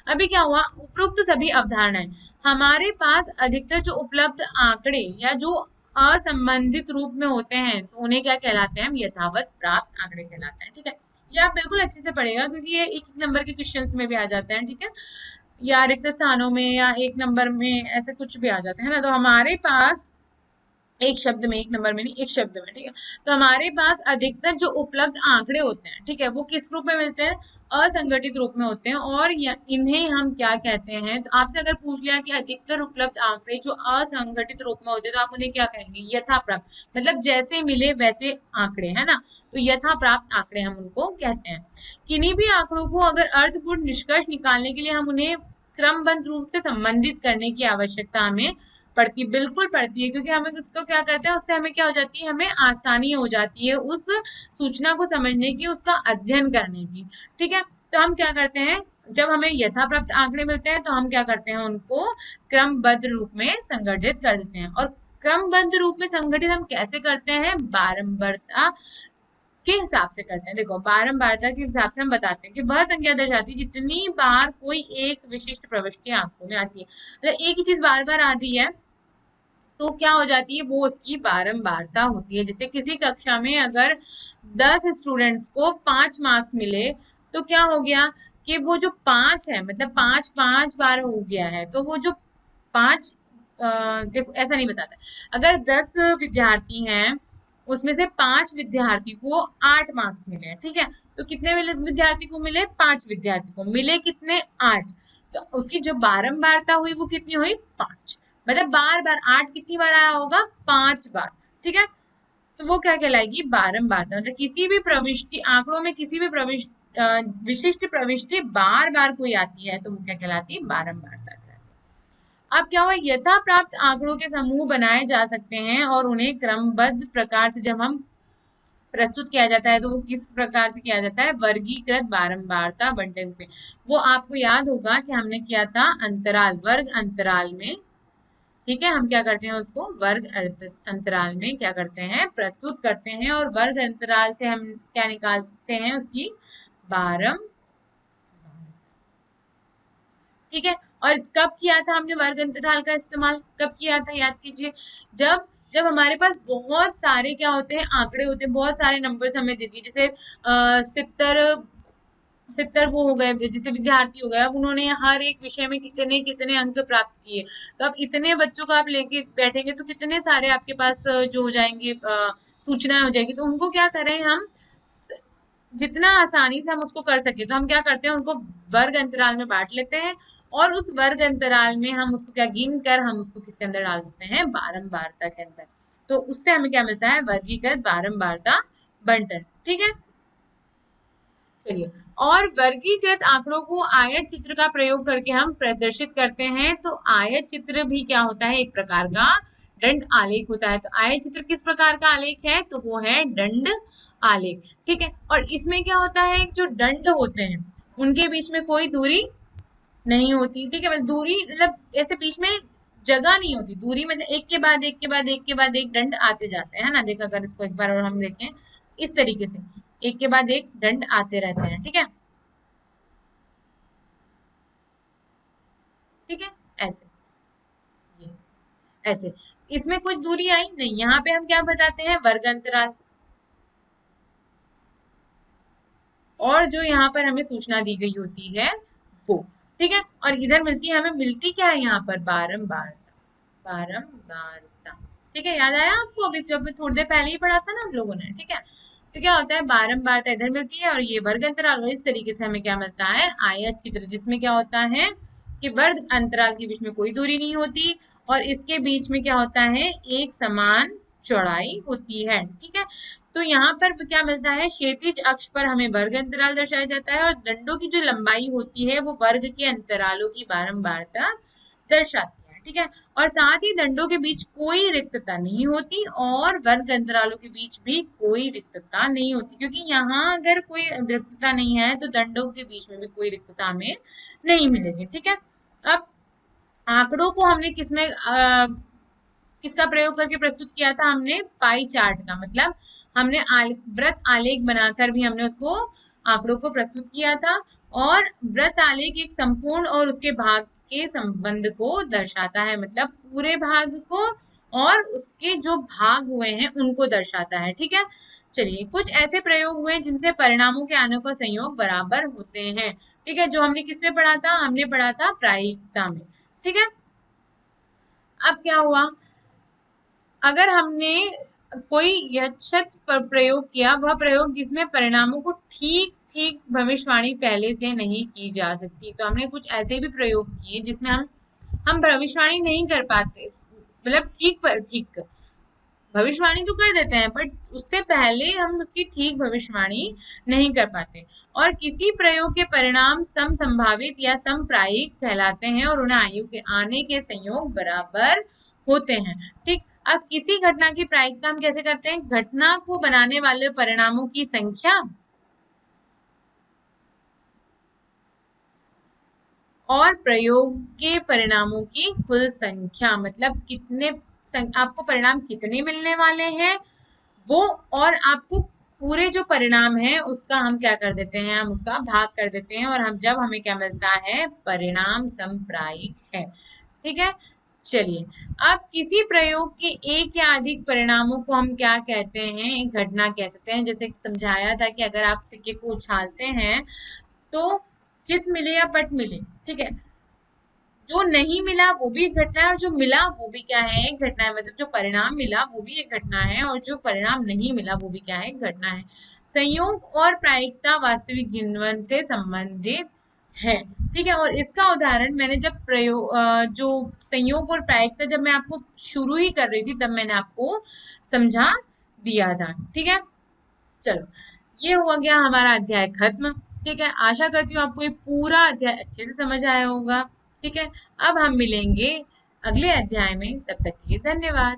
अभी क्या हुआ, उपरोक्त सभी अवधारणाएं, हमारे पास अधिकतर जो उपलब्ध आंकड़े या जो असंबंधित रूप में होते हैं तो उन्हें क्या कहलाते हैं, हम यथावत प्राप्त आंकड़े कहलाते हैं। ठीक है, ये आप बिल्कुल अच्छे से पढ़ेगा क्योंकि ये एक नंबर के क्वेश्चंस में भी आ जाते हैं। ठीक है, या रिक्त स्थानों में या एक नंबर में ऐसे कुछ भी आ जाते हैं ना। तो हमारे पास एक शब्द में, एक नंबर में नहीं, एक शब्द में। ठीक है, तो हमारे पास अधिकतर जो उपलब्ध आंकड़े होते हैं, ठीक है, वो किस रूप में मिलते हैं, असंगठित रूप में होते हैं। और इन्हें हम क्या कहते हैं, तो आपसे अगर पूछ लिया कि अधिकतर उपलब्ध आंकड़े जो असंगठित रूप में होते हैं तो आप उन्हें क्या कहेंगे, यथा प्राप्त, मतलब जैसे मिले वैसे आंकड़े, है ना। तो यथा प्राप्त आंकड़े हम उनको कहते हैं। किन्हीं भी आंकड़ों को अगर अर्थपूर्ण निष्कर्ष निकालने के लिए हम उन्हें क्रमबद्ध रूप से संबंधित करने की आवश्यकता हमें पड़ती, बिल्कुल पड़ती है, क्योंकि हमें उसको क्या करते हैं, उससे हमें क्या हो जाती है, हमें आसानी हो जाती है उस सूचना को समझने की, उसका अध्ययन करने की। ठीक है, तो हम क्या करते हैं, जब हमें यथा प्राप्त आंकड़े मिलते हैं तो हम क्या करते हैं, उनको क्रमबद्ध रूप में संगठित कर देते हैं। और क्रमबद्ध रूप में संगठित हम कैसे करते हैं, बारंबारता के हिसाब से करते हैं। देखो, बारंबारता के हिसाब से हम बताते हैं कि वह संख्या दर्शाती है जितनी बार कोई एक विशिष्ट प्रविष्टि आंखों में आती है। मतलब एक ही चीज बार बार आ रही है तो क्या हो जाती है, वो उसकी बारंबारता होती है। जैसे किसी कक्षा में अगर 10 स्टूडेंट्स को 5 मार्क्स मिले तो क्या हो गया कि वो जो 5 है, मतलब 5 5 बार हो गया है, तो वो जो 5, देखो ऐसा नहीं बताता, अगर 10 विद्यार्थी हैं उसमें से 5 विद्यार्थी को 8 मार्क्स मिले हैं, ठीक है, तो कितने विद्यार्थी को मिले, 5 विद्यार्थी को मिले कितने, 8। तो उसकी जो बारंबारता हुई वो कितनी हुई, 5। मतलब बार बार 8 कितनी बार आया होगा, 5 बार। ठीक है, तो वो क्या कहलाएगी, बारंबारता। मतलब किसी भी प्रविष्टि, आंकड़ों में किसी भी प्रविष्टि, विशिष्ट प्रविष्टि बार बार कोई आती है तो वो क्या कहलाती है, बारंबारता कहलाती है। अब क्या हुआ, यथा प्राप्त आंकड़ों के समूह बनाए जा सकते हैं और उन्हें क्रमबद्ध प्रकार से जब हम प्रस्तुत किया जाता है तो वो किस प्रकार से किया जाता है, वर्गीकृत बारंबारता बंटन पे। वो आपको याद होगा कि हमने किया था अंतराल, वर्ग अंतराल में। ठीक है, हम क्या करते हैं, उसको वर्ग अंतराल में क्या करते हैं, प्रस्तुत करते हैं। और वर्ग अंतराल से हम क्या निकालते हैं, उसकी बारम। ठीक है, और कब किया था हमने वर्ग अंतराल का इस्तेमाल, कब किया था, याद कीजिए, जब जब हमारे पास बहुत सारे क्या होते हैं, आंकड़े होते हैं, बहुत सारे नंबर्स हमें देती है। जैसे 70 70 वो हो गए, जैसे विद्यार्थी हो गए, अब उन्होंने हर एक विषय में कितने कितने अंक प्राप्त किए, तो अब इतने बच्चों को आप लेके बैठेंगे तो कितने सारे आपके पास जो हो जाएंगे, सूचनाएं हो जाएगी। तो उनको क्या करें हम, जितना आसानी से हम उसको कर सके तो हम क्या करते हैं, उनको वर्ग अंतराल में बांट लेते हैं। और उस वर्ग अंतराल में हम उसको क्या गिन कर हम उसको किसके अंदर डाल देते हैं, बारंबारता के अंदर। तो उससे हमें क्या मिलता है, वर्गीकृत बारंबारता बंटन। ठीक है, चलिए, और वर्गीकृत आंकड़ों को आयत चित्र का प्रयोग करके हम प्रदर्शित करते हैं। तो आयत चित्र भी क्या होता है, एक प्रकार का दंड आलेख होता है। तो आयत चित्र किस प्रकार का आलेख है, तो वो है दंड आलेख। ठीक है, और इसमें क्या होता है, जो दंड होते हैं उनके बीच में कोई दूरी नहीं होती। ठीक है, मतलब दूरी, मतलब ऐसे बीच में जगह नहीं होती, दूरी मतलब एक के बाद एक के बाद एक के बाद एक दंड आते जाते हैं, है ना। देखा, अगर इसको एक बार और हम देखें इस तरीके से, एक के बाद एक दंड आते रहते हैं। ठीक है, ठीक है, ऐसे, ये ऐसे, इसमें कुछ दूरी आई नहीं। यहाँ पे हम क्या बताते हैं, वर्ग अंतराल। और जो यहाँ पर हमें सूचना दी गई होती है वो, ठीक है, और इधर मिलती है, हमें मिलती क्या है यहाँ पर, बारंबारता, बारंबारता। ठीक है, याद आया आपको, अभी जब थोड़ी देर पहले ही पढ़ा था ना हम लोगों ने। ठीक है, तो क्या होता है, बारंबारता इधर मिलती है और ये वर्ग अंतराल, और इस तरीके से हमें क्या मिलता है, आयत चित्र, जिसमें क्या होता है कि वर्ग अंतराल के बीच में कोई दूरी नहीं होती और इसके बीच में क्या होता है, एक समान चौड़ाई होती है। ठीक है, तो यहाँ पर क्या मिलता है, क्षैतिज अक्ष पर हमें वर्ग अंतराल दर्शाया जाता है और दंडों की जो लंबाई होती है वो वर्ग के अंतरालों की बारंबारता दर्शाती है। ठीक है, और साथ ही दंडों के बीच कोई रिक्तता नहीं होती और वर्ग अंतरालों के बीच भी कोई रिक्तता नहीं होती, क्योंकि यहाँ अगर कोई रिक्तता नहीं है तो दंडों के बीच में भी कोई रिक्तता हमें नहीं मिलेगी। ठीक है, अब आंकड़ों को हमने किसमें किसका प्रयोग करके प्रस्तुत किया था, हमने पाई चार्ट का, मतलब हमने वृत्त आलेख बनाकर भी हमने उसको, आंकड़ों को प्रस्तुत किया था। और वृत्त आलेख एक संपूर्ण और उसके भाग के संबंध को दर्शाता है, मतलब पूरे भाग को और उसके जो भाग हुए हैं उनको दर्शाता है। ठीक है, चलिए कुछ ऐसे प्रयोग हुए जिनसे परिणामों के आने का संयोग बराबर होते हैं। ठीक है, जो हमने किसमें पढ़ा था, हमने पढ़ा था प्रायिकता में। ठीक है, अब क्या हुआ, अगर हमने कोई यक्षत पर प्रयोग किया, वह प्रयोग जिसमें परिणामों को ठीक ठीक भविष्यवाणी पहले से नहीं की जा सकती, तो हमने कुछ ऐसे भी प्रयोग किए जिसमें हम भविष्यवाणी नहीं कर पाते, मतलब ठीक भविष्यवाणी तो कर देते हैं बट उससे पहले हम उसकी ठीक भविष्यवाणी नहीं कर पाते, और किसी प्रयोग के परिणाम सम संभावित या सम प्रायिक कहलाते हैं और उन्हें आयु के आने के संयोग बराबर होते हैं। ठीक, अब किसी घटना की प्रायिकता हम कैसे करते हैं, घटना को बनाने वाले परिणामों की संख्या और प्रयोग के परिणामों की कुल संख्या, मतलब आपको परिणाम कितने मिलने वाले हैं वो, और आपको पूरे जो परिणाम है उसका हम क्या कर देते हैं, हम उसका भाग कर देते हैं, और हम जब हमें क्या मिलता है, परिणाम समप्रायिक है। ठीक है, चलिए अब किसी प्रयोग के एक या अधिक परिणामों को हम क्या कहते हैं, एक घटना कह सकते हैं। जैसे समझाया था कि अगर आप सिक्के को उछालते हैं तो चित मिले या पट मिले, ठीक है, जो नहीं मिला वो भी एक घटना है और जो मिला वो भी क्या है, एक घटना है। मतलब जो परिणाम मिला वो भी एक घटना है और जो परिणाम नहीं मिला वो भी क्या है, एक घटना है। संयोग और प्रायिकता वास्तविक जीवन से संबंधित है। ठीक है, और इसका उदाहरण मैंने जब जो संयोग और प्रायिकता जब मैं आपको शुरू ही कर रही थी तब मैंने आपको समझा दिया था। ठीक है, चलो ये हुआ गया हमारा अध्याय खत्म। ठीक है, आशा करती हूँ आपको ये पूरा अध्याय अच्छे से समझ आया होगा। ठीक है, अब हम मिलेंगे अगले अध्याय में, तब तक के लिए धन्यवाद।